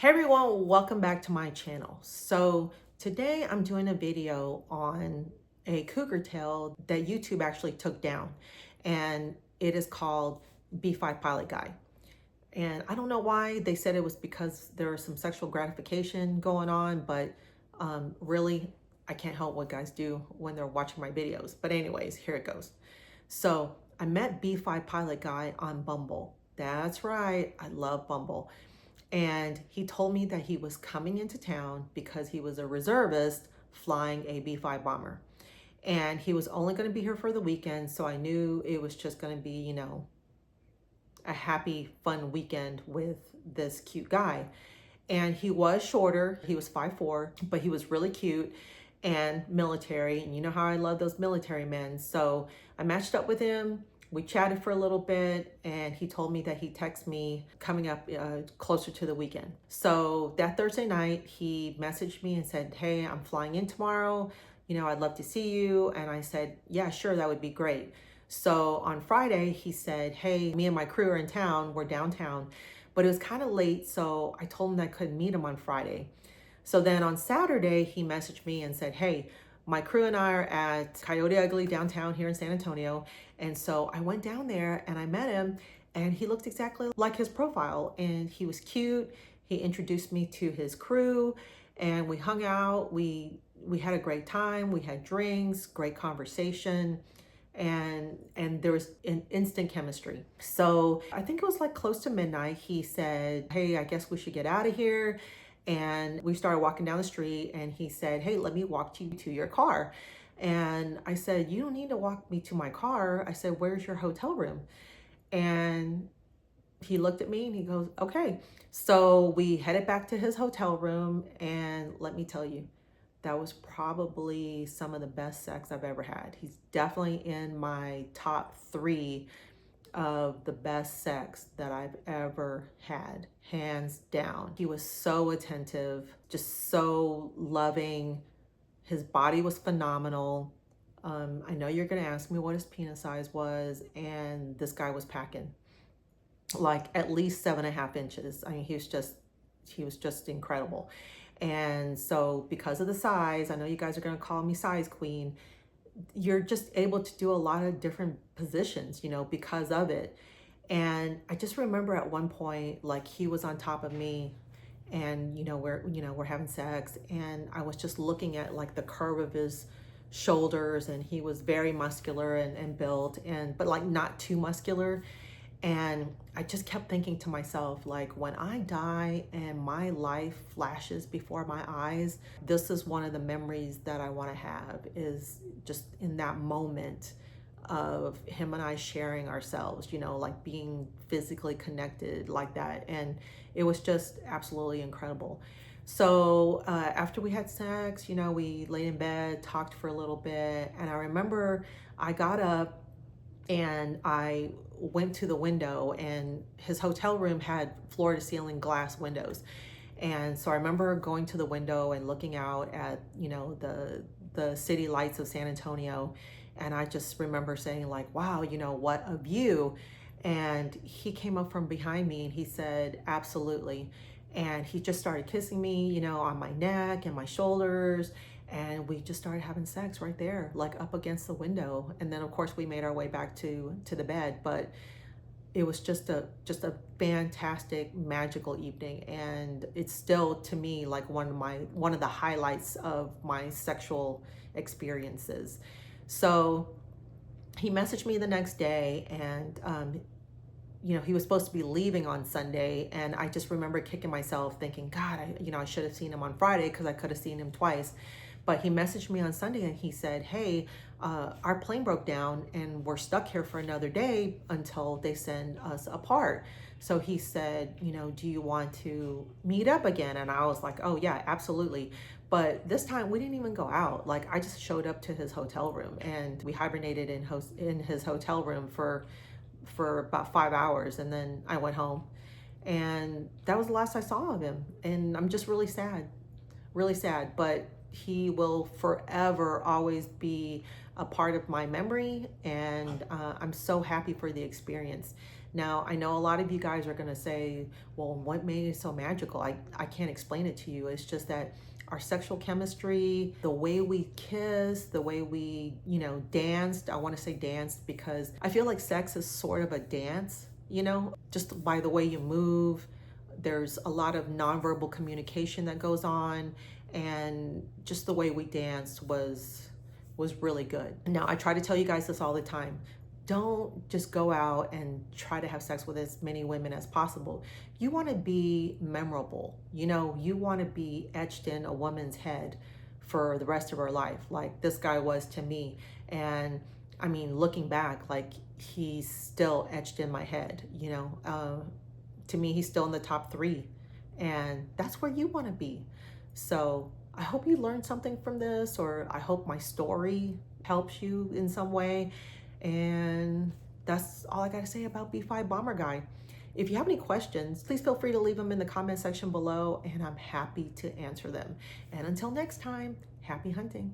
Hey everyone, welcome back to my channel. So today I'm doing a video on a cougar tail that YouTube actually took down, and it is called B5 Pilot Guy. And I don't know why they said it was because there was some sexual gratification going on, but really I can't help what guys do when they're watching my videos. But anyways, here it goes. So I met B5 Pilot Guy on Bumble. That's right, I love Bumble. And he told me that he was coming into town because he was a reservist flying a B-5 bomber. And he was only going to be here for the weekend. So I knew it was just going to be, a happy, fun weekend with this cute guy. And he was shorter. He was 5'4", but he was really cute and military. And you know how I love those military men. So I matched up with him. We chatted for a little bit, and he told me that he'd text me coming up closer to the weekend. So that Thursday night, he messaged me and said, hey, I'm flying in tomorrow. I'd love to see you. And I said, yeah, sure, that would be great. So on Friday, he said, hey, me and my crew are in town. We're downtown. But it was kind of late, so I told him that I couldn't meet him on Friday. So then on Saturday, he messaged me and said, hey, my crew and I are at Coyote Ugly downtown here in San Antonio. And so I went down there and I met him, and he looked exactly like his profile, and he was cute. He introduced me to his crew and we hung out. We had a great time. We had drinks, great conversation, and there was an instant chemistry. So I think it was like close to midnight. He said, hey, I guess we should get out of here. And we started walking down the street, and he said, hey, let me walk you to your car. And I said, you don't need to walk me to my car. I said, where's your hotel room? And he looked at me and he goes, okay. So we headed back to his hotel room, and let me tell you, that was probably some of the best sex I've ever had. He's definitely in my top 3 of the best sex that I've ever had, hands down. He was so attentive, just so loving. His body was phenomenal. I know you're gonna ask me what his penis size was, and this guy was packing like at least 7.5 inches. I mean, he was just incredible. And so because of the size, I know you guys are gonna call me size queen, you're just able to do a lot of different positions, because of it. And I just remember at one point, like, he was on top of me, and we're having sex, and I was just looking at like the curve of his shoulders, and he was very muscular and built, but like not too muscular. And I just kept thinking to myself, like, when I die and my life flashes before my eyes, this is one of the memories that I want to have, is just in that moment of him and I sharing ourselves, like being physically connected like that. And it was just absolutely incredible. So after we had sex, we laid in bed, talked for a little bit. And I remember I got up and I went to the window, and his hotel room had floor to ceiling glass windows. And so I remember going to the window and looking out at, the city lights of San Antonio. And I just remember saying, like, wow, what a view. And he came up from behind me and he said, absolutely. And he just started kissing me, on my neck and my shoulders. And we just started having sex right there, like up against the window. And then of course we made our way back to the bed. But it was just a fantastic, magical evening. And it's still, to me, like one of the highlights of my sexual experiences. So he messaged me the next day, and he was supposed to be leaving on Sunday. And I just remember kicking myself thinking, God, I should have seen him on Friday, because I could have seen him twice. But he messaged me on Sunday and he said, hey, our plane broke down and we're stuck here for another day until they send us a part. So he said, do you want to meet up again? And I was like, oh yeah, absolutely. But this time we didn't even go out. Like, I just showed up to his hotel room, and we hibernated in his hotel room for about 5 hours. And then I went home, and that was the last I saw of him. And I'm just really sad, really sad. But he will forever always be a part of my memory, and I'm so happy for the experience. Now, I know a lot of you guys are going to say, well, what made it so magical? I can't explain it to you. It's just that our sexual chemistry, the way we kissed, the way we, danced. I want to say danced because I feel like sex is sort of a dance, just by the way you move. There's a lot of nonverbal communication that goes on, and just the way we danced was really good. Now, I try to tell you guys this all the time. Don't just go out and try to have sex with as many women as possible. You want to be memorable. You want to be etched in a woman's head for the rest of her life, like this guy was to me. And I mean, looking back, like, he's still etched in my head, to me, he's still in the top 3. And that's where you want to be. So I hope you learned something from this, or I hope my story helps you in some way. And that's all I got to say about B5 Bomber Guy. If you have any questions, please feel free to leave them in the comment section below, and I'm happy to answer them. And until next time, happy hunting.